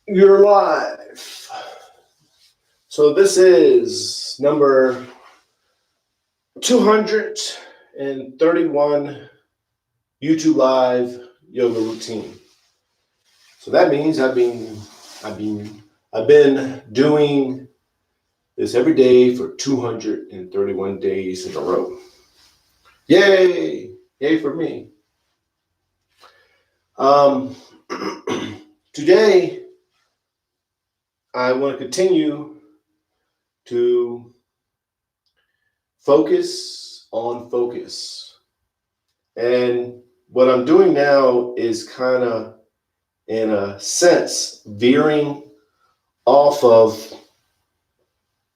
You're live. So this is number 231 YouTube Live yoga routine. So that means I've been doing this every day for 231 days in a row. Yay! Yay for me. Today I want to continue to focus on focus. And what I'm doing now is kind of, in a sense, veering off of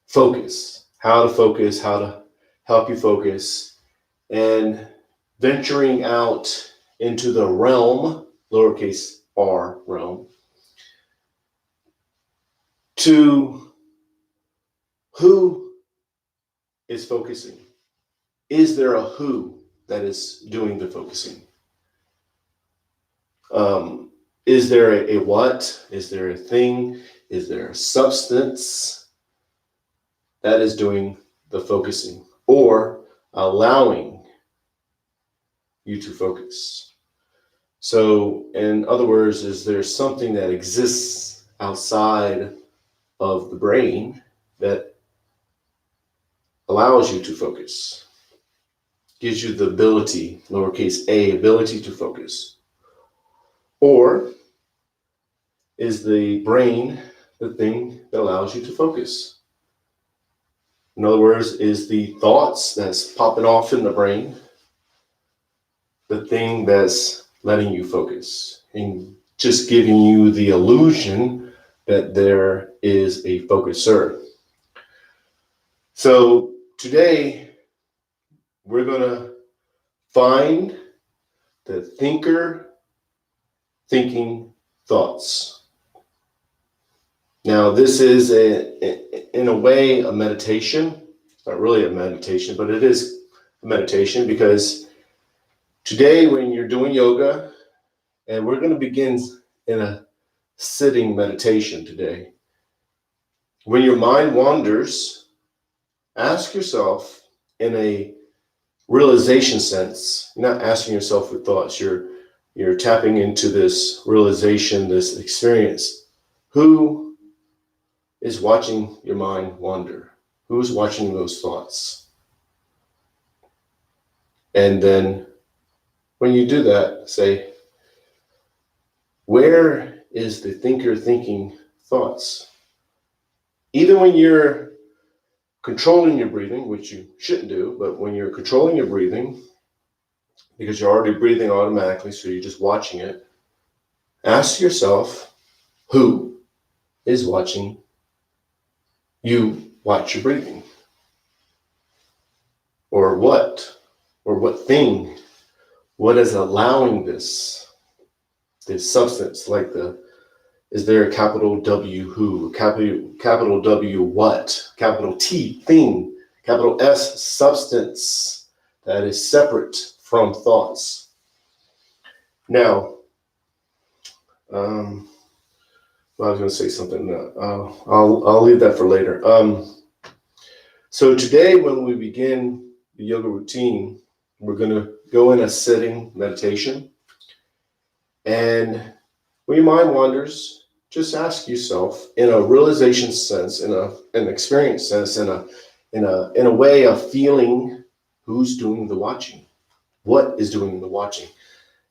focus, how to help you focus, and venturing out into the realm, lowercase r realm, to who is focusing. Is there a who that is doing the focusing? Is there a what? Is there a thing? Is there a substance that is doing the focusing or allowing you to focus? So, in other words, is there something that exists outside of the brain that allows you to focus, gives you the ability, lowercase a, ability to focus? Or is the brain the thing that allows you to focus? In other words, is the thoughts that's popping off in the brain the thing that's letting you focus and just giving you the illusion that there is a focuser? So today we're going to find the thinking thoughts. Now, this is in a way a meditation. It's not really a meditation, but it is a meditation, because today when you're doing yoga, and we're going to begin in a sitting meditation today, when your mind wanders, ask yourself in a realization sense. You're not asking yourself with thoughts. You're tapping into this realization, this experience. Who is watching your mind wander? Who's watching those thoughts? And then when you do that, say, where is the thinker thinking thoughts? Even when you're controlling your breathing, which you shouldn't do, but when you're controlling your breathing, because you're already breathing automatically, so you're just watching it, ask yourself, who is watching you watch your breathing? Or what thing, what is allowing this substance, like is there a capital W who, capital W what, capital T thing, capital S substance that is separate from thoughts? Now, I was going to say something. I'll leave that for later. So today, when we begin the yoga routine, we're going to go in a sitting meditation. And when your mind wanders, just ask yourself, in a realization sense, in an experience sense, in a way of feeling, who's doing the watching, what is doing the watching,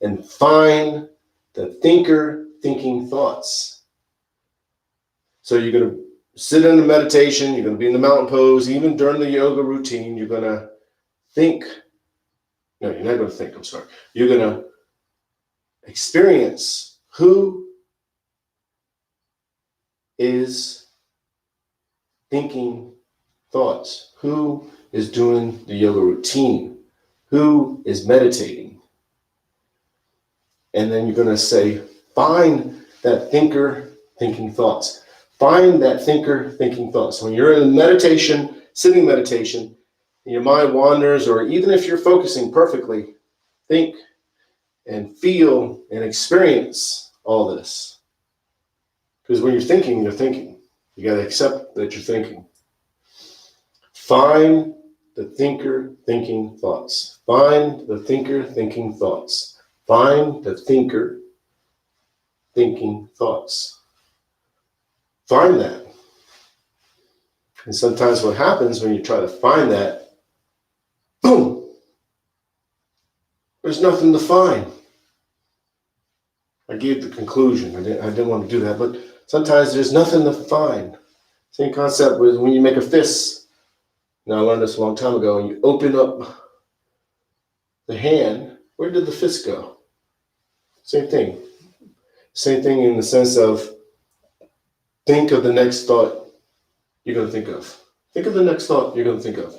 and find the thinking thoughts. So you're going to sit in the meditation, you're going to be in the mountain pose, even during the yoga routine, you're going to think. No, you're not going to think, I'm sorry. You're going to experience who is thinking thoughts, who is doing the yoga routine, who is meditating. And then you're going to say, find that thinker thinking thoughts. Find that thinker thinking thoughts. When you're in meditation, sitting meditation, and your mind wanders, or even if you're focusing perfectly, think and feel and experience all this. Because when you're thinking, you're thinking. You got to accept that you're thinking. Find the thinker thinking thoughts. Find the thinker thinking thoughts. Find the thinker thinking thoughts. Find that. And sometimes what happens when you try to find that, boom, there's nothing to find. I gave the conclusion. I didn't want to do that, but sometimes there's nothing to find. Same concept with when you make a fist. Now, I learned this a long time ago. And you open up the hand, where did the fist go? Same thing. Same thing in the sense of think of the next thought you're going to think of. Think of the next thought you're going to think of.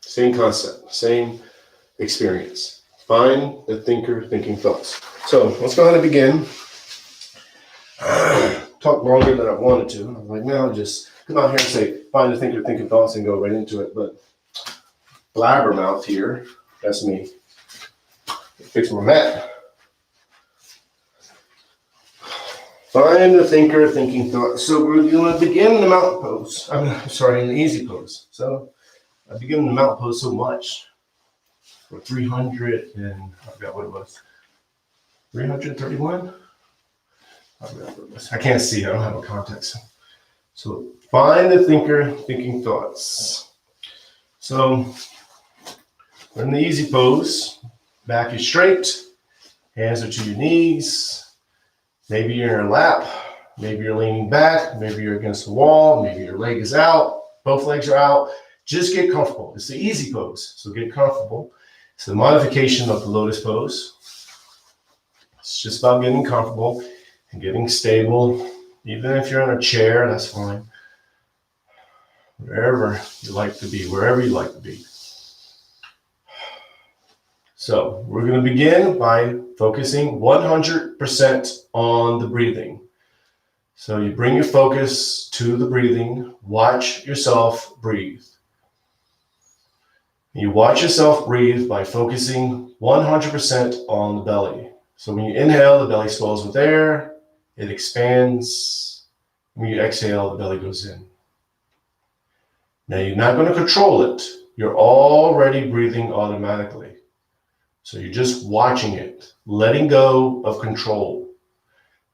Same concept, same experience. Find the thinker thinking thoughts. So let's go ahead and begin. Talk longer than I wanted to. I'm like, now I'll just come out here and say, find the thinker thinking thoughts and go right into it. But blabbermouth here, that's me. Fix my mat. Find the thinker thinking thoughts. So we're going to begin the mountain pose. In the easy pose. So I begin in the mountain pose so much. For 300 and I forgot what it was. 331? I forgot what it was. I can't see. I don't have a context. So find the thinker thinking thoughts. So we're in the easy pose. Back is straight. Hands are to your knees. Maybe you're in your lap. Maybe you're leaning back. Maybe you're against the wall. Maybe your leg is out. Both legs are out. Just get comfortable. It's the easy pose. So get comfortable. It's the modification of the lotus pose. It's just about getting comfortable and getting stable. Even if you're in a chair, that's fine. Wherever you like to be, wherever you like to be. So we're going to begin by focusing 100% on the breathing. So you bring your focus to the breathing. Watch yourself breathe. You watch yourself breathe by focusing 100% on the belly. So when you inhale, the belly swells with air. It expands. When you exhale, the belly goes in. Now you're not going to control it. You're already breathing automatically. So you're just watching it, letting go of control.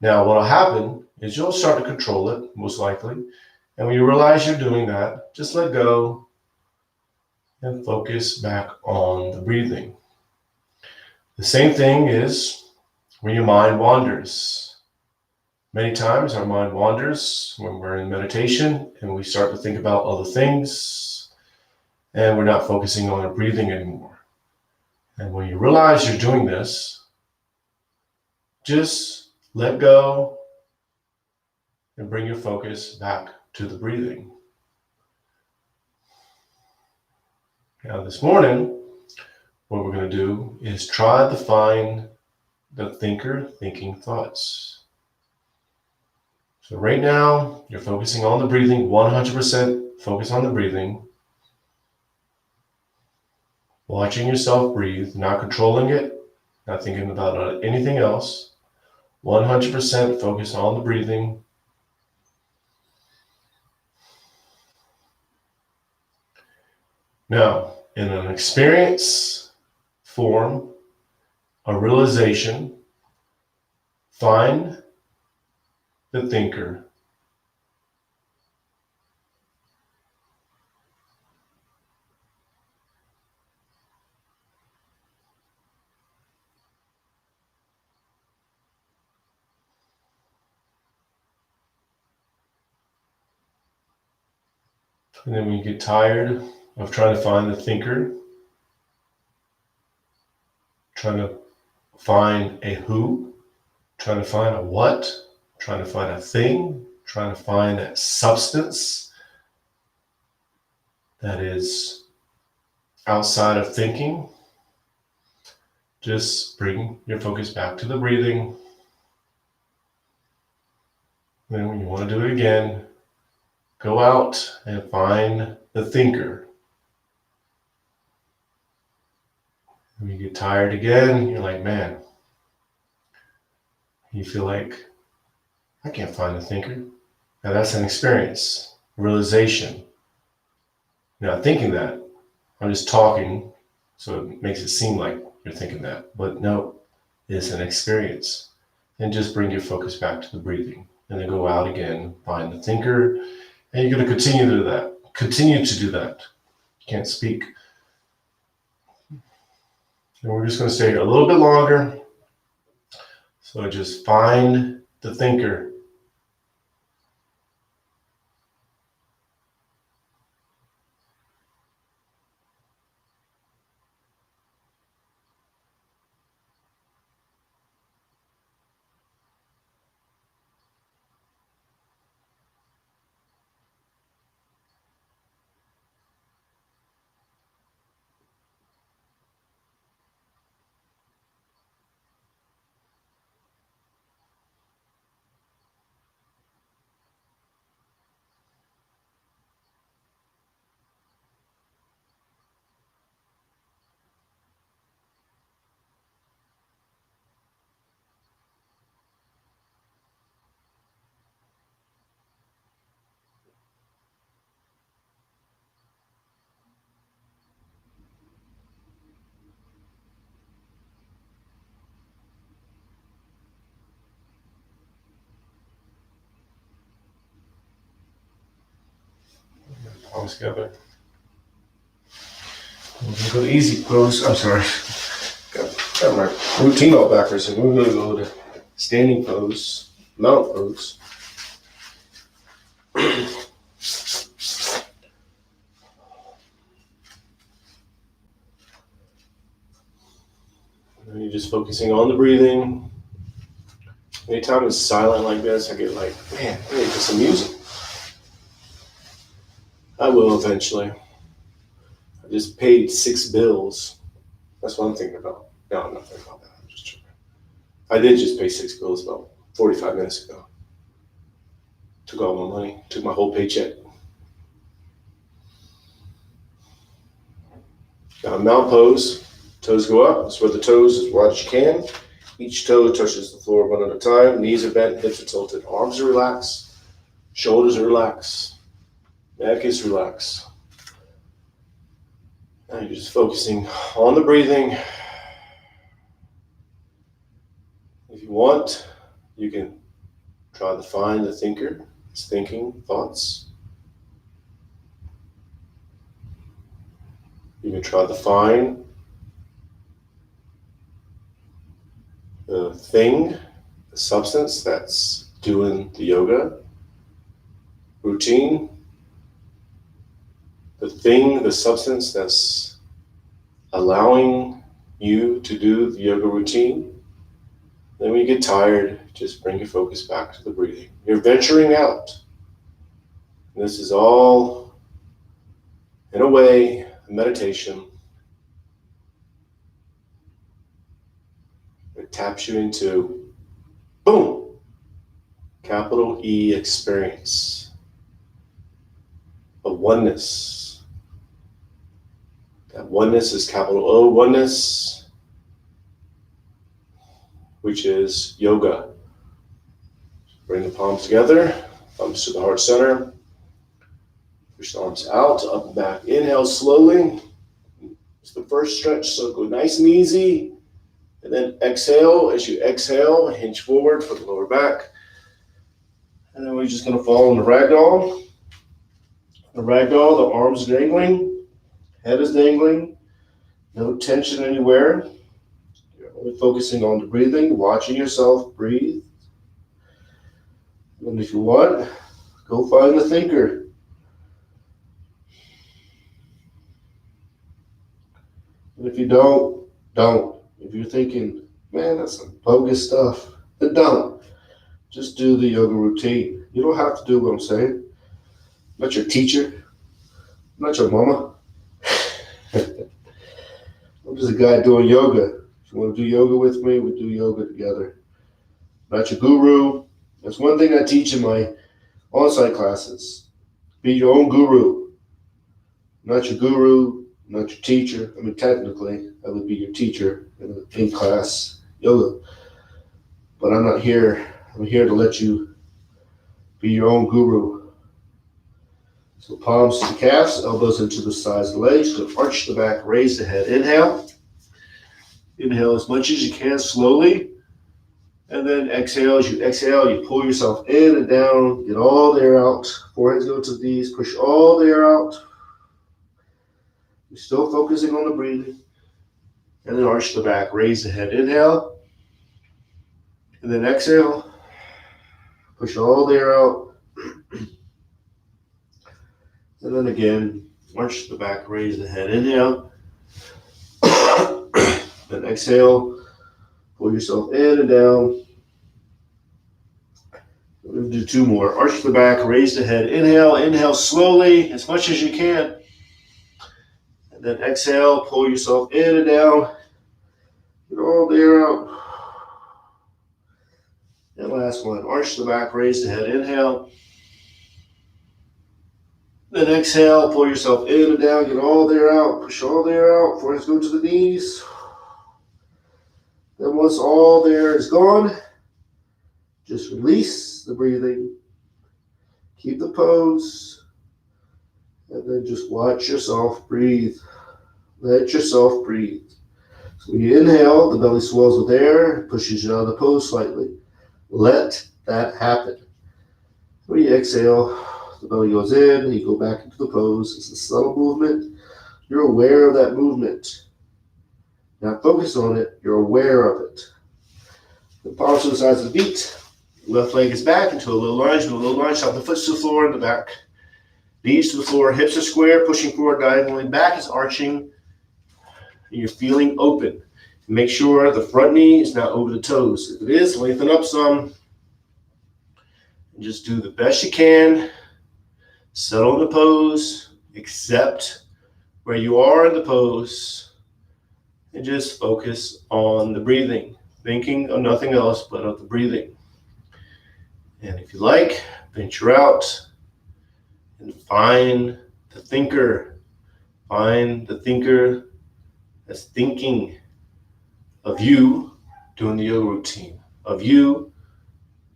Now what will happen is you'll start to control it, most likely. And when you realize you're doing that, just let go and focus back on the breathing. The same thing is when your mind wanders. Many times our mind wanders when we're in meditation and we start to think about other things and we're not focusing on our breathing anymore. And when you realize you're doing this, just let go and bring your focus back to the breathing. Now this morning, what we're going to do is try to find the thinker thinking thoughts. So right now, you're focusing on the breathing, 100% focus on the breathing. Watching yourself breathe, not controlling it, not thinking about anything else. 100% focus on the breathing. Now, in an experience form, a realization, find the thinker. And then when you get tired of trying to find the thinker, trying to find a who, trying to find a what, trying to find a thing, trying to find that substance that is outside of thinking, just bring your focus back to the breathing. Then when you want to do it again, go out and find the thinker. When you get tired again, you're like, man, You feel like, I can't find the thinker. Now that's an experience, realization. You're not thinking that. I'm just talking, so it makes it seem like you're thinking that. But no, it's an experience. And just bring your focus back to the breathing. And then go out again, find the thinker, and you're going to continue to do that. Continue to do that. Can't speak. And we're just going to stay here a little bit longer. So just find the thinker. Palms together. We're going to go to easy pose. I'm sorry. Got my routine all backwards. And we're going to go to standing pose, mount pose. And you're just focusing on the breathing. Anytime it's silent like this, I get like, man, I need to get some music. I will eventually. I just paid 6 bills. That's what I'm thinking about. No, I'm not thinking about that. I'm just joking. I did just pay 6 bills about 45 minutes ago. Took all my money, took my whole paycheck. Now mount pose. Toes go up. Spread the toes as wide as you can. Each toe touches the floor one at a time. Knees are bent, hips are tilted. Arms are relaxed. Shoulders are relaxed. Neck is relaxed. Now you're just focusing on the breathing. If you want, you can try to find the thinker, his thinking, thoughts. You can try to find the thing, the substance that's doing the yoga routine. The thing, the substance that's allowing you to do the yoga routine. Then when you get tired, just bring your focus back to the breathing. You're venturing out. And this is all, in a way, a meditation. It taps you into, boom, capital E experience. A oneness. That oneness is capital O oneness, which is yoga. Bring the palms together, thumbs to the heart center. Push the arms out, up and back. Inhale slowly. It's the first stretch, so go nice and easy. And then exhale. As you exhale, hinge forward for the lower back. And then we're just going to fall in the ragdoll. The ragdoll, the arms dangling, head is dangling. No tension anywhere. You're only focusing on the breathing, watching yourself breathe. And if you want, go find the thinker. And if you don't. If you're thinking, man, that's some bogus stuff, then don't. Just do the yoga routine. You don't have to do what I'm saying. I'm not your teacher. I'm not your mama. I'm just a guy doing yoga. If you want to do yoga with me, we do yoga together. I'm not your guru. That's one thing I teach in my on-site classes. Be your own guru. I'm not your guru, I'm not your teacher. I mean, technically, I would be your teacher in class yoga. but I'm not here. I'm here to let you be your own guru. So palms to the calves, elbows into the sides of the legs. So arch the back, raise the head. Inhale. Inhale as much as you can slowly. And then exhale. As you exhale, you pull yourself in and down. Get all the air out. Foreheads go to the knees. Push all the air out. You're still focusing on the breathing. And then arch the back. Raise the head. Inhale. And then exhale. Push all the air out. And then again, arch the back. Raise the head. Inhale. Then exhale. Pull yourself in and down. We're going to do two more. Arch the back, raise the head. Inhale, inhale slowly, as much as you can. And then exhale, pull yourself in and down. Get all the air out. And last one, arch the back, raise the head. Inhale. Then exhale, pull yourself in and down. Get all the air out. Push all the air out. Foreheads go to the knees. Then once all the air is gone, just release the breathing. Keep the pose. And then just watch yourself breathe. Let yourself breathe. So when you inhale, the belly swells with air, pushes you out of the pose slightly. Let that happen. When you exhale, the belly goes in, you go back into the pose. It's a subtle movement. You're aware of that movement. Not focus on it, you're aware of it. The palms to the sides of the feet. Left leg is back into a low lunge. Do a low lunge, top the foot to the floor in the back. Knees to the floor, hips are square, pushing forward diagonally. Back is arching. And you're feeling open. Make sure the front knee is not over the toes. If it is, lengthen up some. And just do the best you can. Settle in the pose. Accept where you are in the pose. And just focus on the breathing, thinking of nothing else but of the breathing. And if you like, venture out and find the thinker. Find the thinker that's thinking of you doing the yoga routine, of you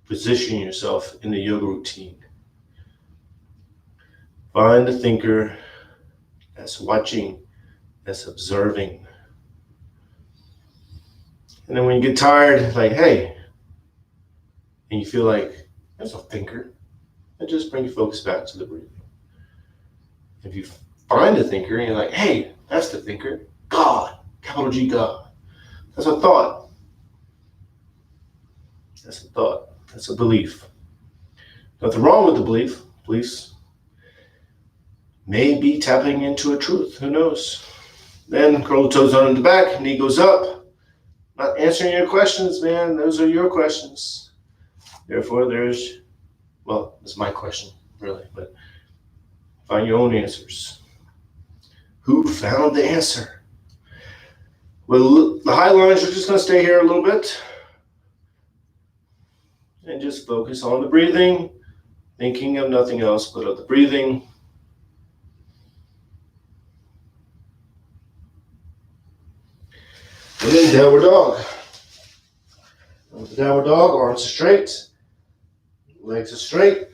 positioning yourself in the yoga routine. Find the thinker that's watching, that's observing. And then when you get tired, like, hey, and you feel like there's a thinker, and just bring your focus back to the breathing. If you find a thinker and you're like, hey, that's the thinker, God, capital G, God. That's a thought. That's a thought. That's a belief. Nothing wrong with the belief. Beliefs may be tapping into a truth. Who knows? Then curl the toes under the back, knee goes up. Not answering your questions, man. Those are your questions. Therefore, it's my question, really, but find your own answers. Who found the answer? Well, the high lunge, we're just going to stay here a little bit and just focus on the breathing, thinking of nothing else but of the breathing. And then downward dog. With the downward dog, arms are straight, legs are straight.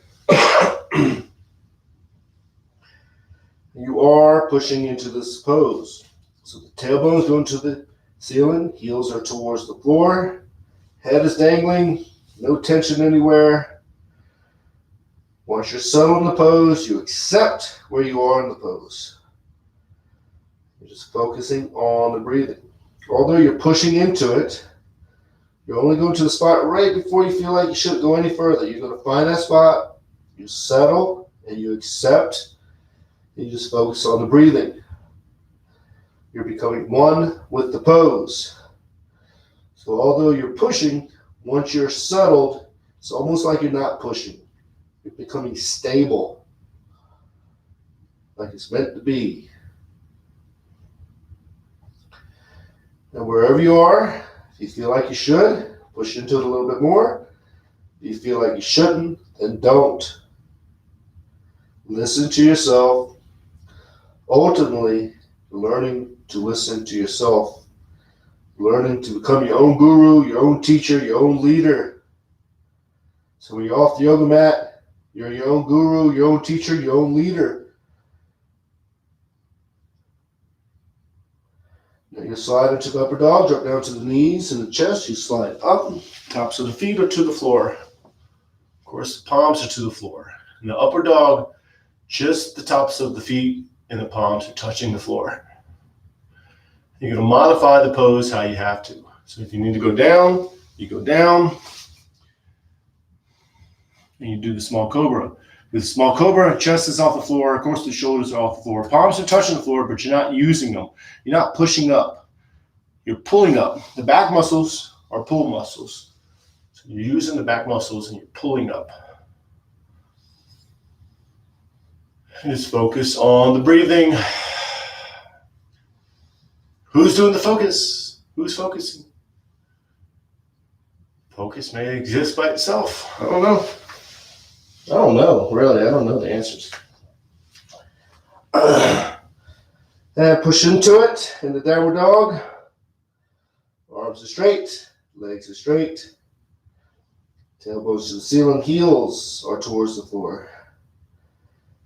You are pushing into this pose. So the tailbones go into the ceiling, heels are towards the floor, head is dangling, no tension anywhere. Once you're settled in the pose, you accept where you are in the pose. You're just focusing on the breathing. Although you're pushing into it, you're only going to the spot right before you feel like you shouldn't go any further. You're going to find that spot, you settle, and you accept, and you just focus on the breathing. You're becoming one with the pose. So although you're pushing, once you're settled, it's almost like you're not pushing. You're becoming stable, like it's meant to be. And wherever you are, if you feel like you should, push into it a little bit more. If you feel like you shouldn't, then don't. Listen to yourself. Ultimately, learning to listen to yourself learning to become your own guru, your own teacher, your own leader. So when you're off the yoga mat, you're your own guru, your own teacher, your own leader. Now you slide into the upper dog, drop down to the knees and the chest. You slide up, tops of the feet are to the floor. Of course, the palms are to the floor. In the upper dog, just the tops of the feet and the palms are touching the floor. You're going to modify the pose how you have to. So if you need to go down, you go down. And you do the small cobra. With small cobra, chest is off the floor. Of course, the shoulders are off the floor. Palms are touching the floor, but you're not using them. You're not pushing up. You're pulling up. The back muscles are pull muscles. So you're using the back muscles and you're pulling up. And just focus on the breathing. Who's doing the focus? Who's focusing? Focus may exist by itself. I don't know. Really. I don't know the answers. And push into it in the downward dog. Arms are straight, legs are straight. Tailbones to the ceiling, heels are towards the floor.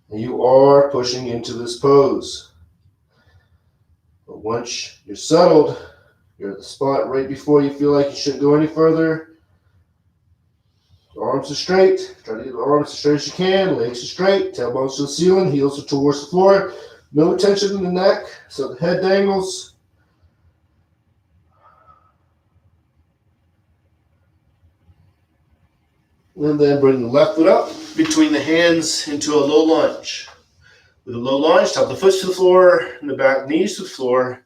And you are pushing into this pose. But once you're settled, you're at the spot right before you feel like you shouldn't go any further. Arms are straight. Try to get the arms as straight as you can. Legs are straight. Tailbones to the ceiling. Heels are towards the floor. No tension in the neck, so the head dangles. And then bring the left foot up between the hands into a low lunge. With a low lunge, top of the foot to the floor, and the back knees to the floor.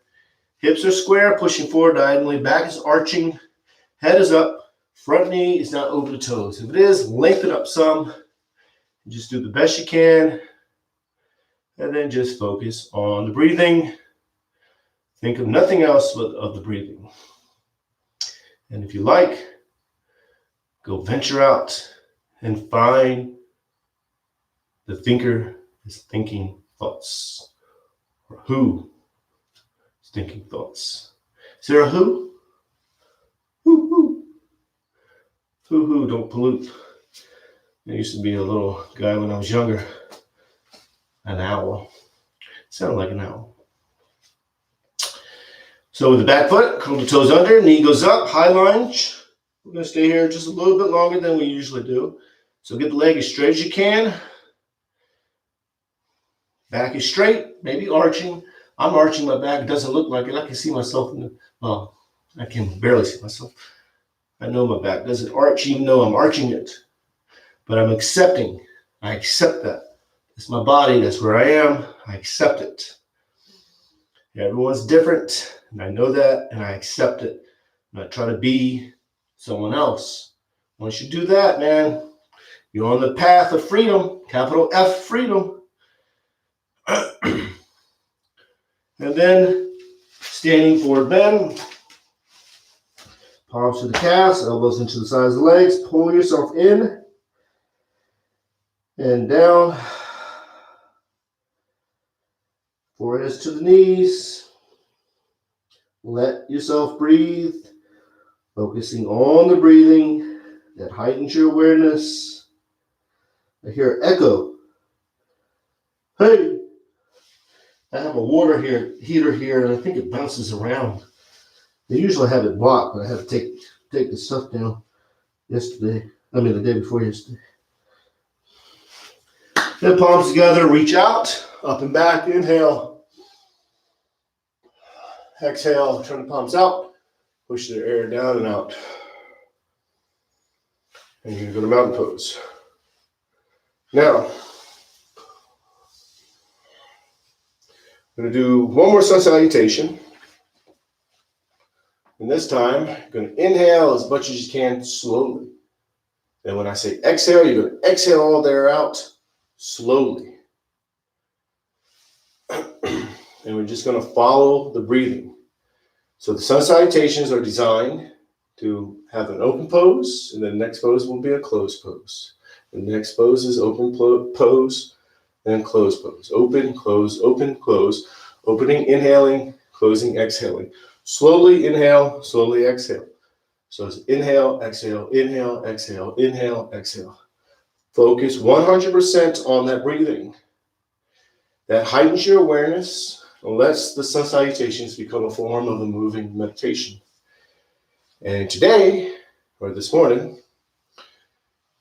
Hips are square, pushing forward diagonally. Back is arching. Head is up. Front knee is not over the toes. If it is, lengthen up some. Just do the best you can. And then just focus on the breathing. Think of nothing else but of the breathing. And if you like, go venture out and find the thinker is thinking thoughts. Or who is thinking thoughts. Is there a who? Who? Who, don't pollute. I used to be a little guy when I was younger. An owl. Sounded like an owl. So with the back foot, curl the toes under, knee goes up, high lunge. We're going to stay here just a little bit longer than we usually do. So get the leg as straight as you can. Back is straight, maybe arching. I'm arching my back. It doesn't look like it. I can see myself in the, well, I can barely see myself. I know my back doesn't arch even though I'm arching it. But I'm accepting. I accept that. It's my body. That's where I am. I accept it. Everyone's different. And I know that. And I accept it. I'm not trying to be someone else. Once you do that, man, you're on the path of freedom. Capital F, freedom. And then standing forward bend. Palms to the calves, elbows into the sides of the legs. Pull yourself in and down. Forehead to the knees. Let yourself breathe. Focusing on the breathing. That heightens your awareness. I hear an echo. Hey! I have a water heater here, and I think it bounces around. They usually have it blocked, but I had to take the stuff down the day before yesterday. Then palms together, reach out, up and back, inhale. Exhale, turn the palms out, push the air down and out. And you're going to go to mountain pose. Now, I'm going to do one more sun salutation. And this time, you're going to inhale as much as you can slowly. And when I say exhale, you're going to exhale all the air out slowly. And we're just going to follow the breathing. So the sun salutations are designed to have an open pose, and the next pose will be a closed pose. The next pose is open pose, then closed pose. Open, close, open, close. Opening, inhaling, closing, exhaling. Slowly inhale, slowly exhale. So it's inhale, exhale, inhale, exhale, inhale, exhale. Focus 100% on that breathing. That heightens your awareness and lets the sun salutations become a form of a moving meditation. And today, or this morning,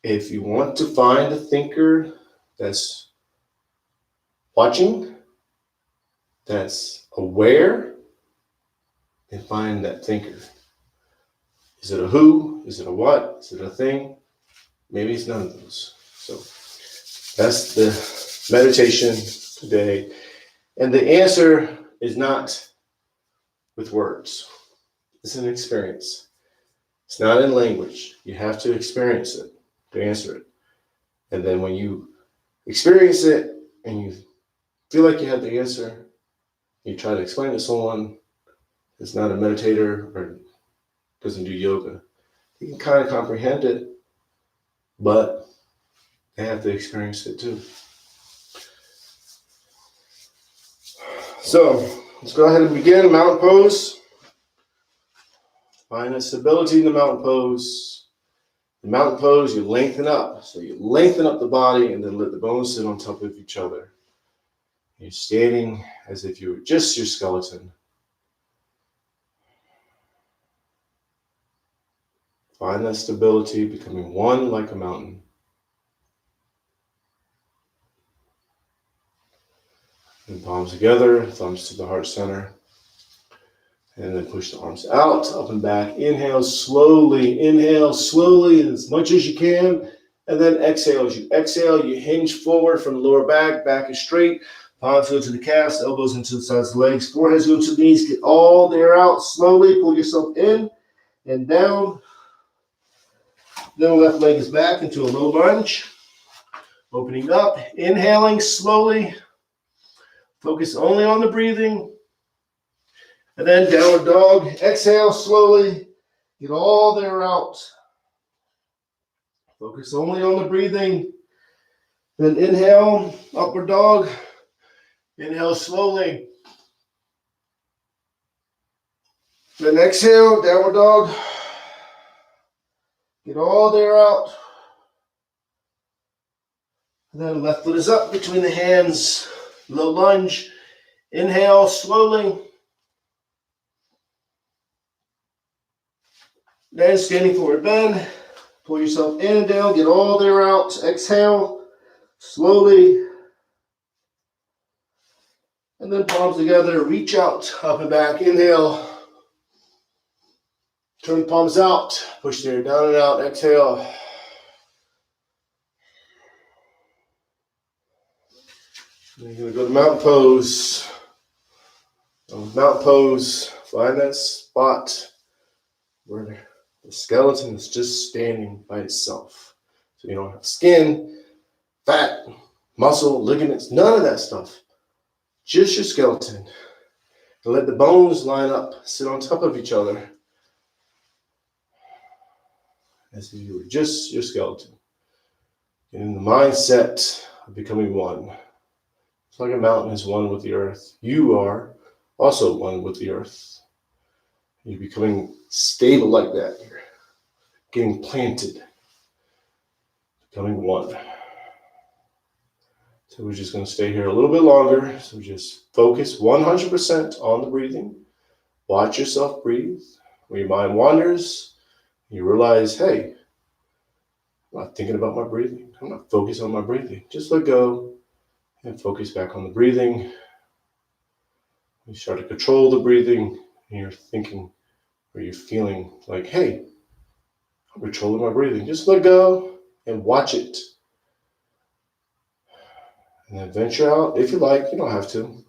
if you want to find a thinker that's watching, that's aware, then find that thinker. Is it a who? Is it a what? Is it a thing? Maybe it's none of those. So that's the meditation today. And the answer is not with words. It's an experience. It's not in language. You have to experience it to answer it. And then when you experience it and you feel like you have the answer, you try to explain to someone that's not a meditator or doesn't do yoga. You can kind of comprehend it, but they have to experience it too. So let's go ahead and begin mountain pose. Find a stability in the mountain pose. The mountain pose, you lengthen up. So you lengthen up the body and then let the bones sit on top of each other. You're standing as if you were just your skeleton. Find that stability, becoming one like a mountain. And palms together, thumbs to the heart center. And then push the arms out, up and back. Inhale slowly as much as you can. And then exhale. As you exhale, you hinge forward from the lower back. Back is straight. Palms go to the calves, elbows into the sides of the legs. Foreheads go to the knees. Get all the air out. Slowly pull yourself in and down. Then the left leg is back into a low lunge. Opening up, inhaling slowly. Focus only on the breathing. And then downward dog. Exhale slowly. Get all the air out. Focus only on the breathing. Then inhale, upward dog. Inhale slowly. Then exhale, downward dog. Get all the air out. And then left foot is up between the hands. Low lunge. Inhale slowly. Then standing forward bend. Pull yourself in and down. Get all the air out. Exhale slowly. And then palms together. Reach out, up and back. Inhale. Turn the palms out. Push the air down and out. Exhale. Then you're going to go to mountain pose. Mountain pose. Find that spot where the skeleton is just standing by itself. So you don't have skin, fat, muscle, ligaments, none of that stuff. Just your skeleton. And let the bones line up, sit on top of each other. As if you were just your skeleton. Get in the mindset of becoming one. It's like a mountain is one with the earth. You are also one with the earth. You're becoming stable like that. You're getting planted. Becoming one. So we're just going to stay here a little bit longer. So just focus 100% on the breathing. Watch yourself breathe. When your mind wanders, you realize, hey, I'm not thinking about my breathing. I'm not focused on my breathing. Just let go and focus back on the breathing. You start to control the breathing and you're thinking or you're feeling like, hey, I'm controlling my breathing. Just let go and watch it. And then venture out if you like. You don't have to.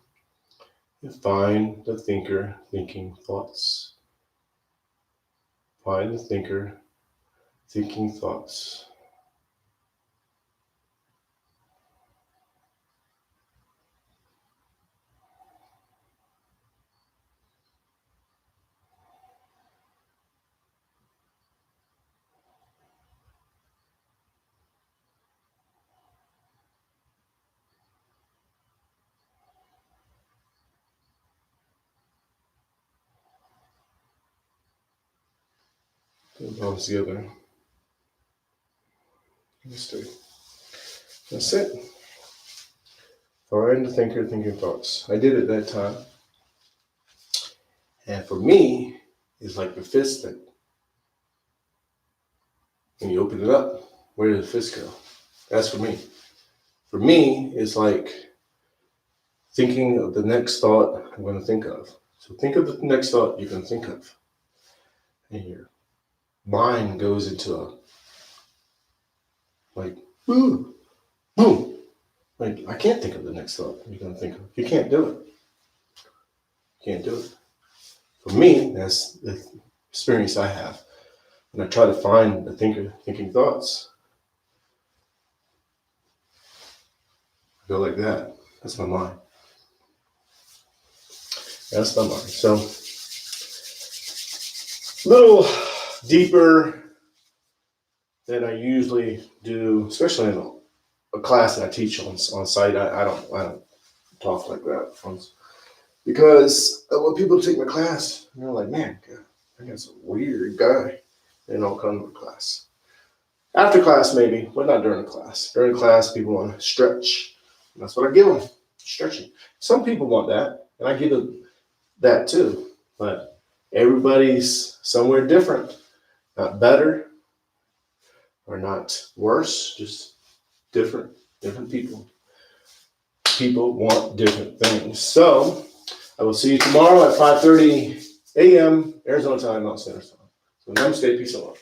And find the thinker thinking thoughts. Find the thinker thinking thoughts. all together. Let's do. That's it. Find the thinker, thinking thoughts. I did it that time. And for me, it's like the fist thing. When you open it up, where did the fist go? That's for me. For me, it's like thinking of the next thought I'm going to think of. So think of the next thought you're going to think of. And your mind goes into a, like, boom, boom. Like, I can't think of the next thought you're going to think of. You can't do it. You can't do it. For me, that's the experience I have. When I try to find the thinker, thinking thoughts, I go like that. That's my mind. That's my mind. So, a little deeper than I usually do, especially in a class that I teach on site. I don't talk like that, because when people take my class, they're like, man, I got some weird guy. They don't come to class. After class, maybe, but not during class. During class, people want to stretch. And that's what I give them, stretching. Some people want that, and I give them that too. But everybody's somewhere different. Not better or not worse, just different people. People want different things. So I will see you tomorrow at 5:30 a.m. Arizona time, Mountain Standard Time. So namaste, peace and love.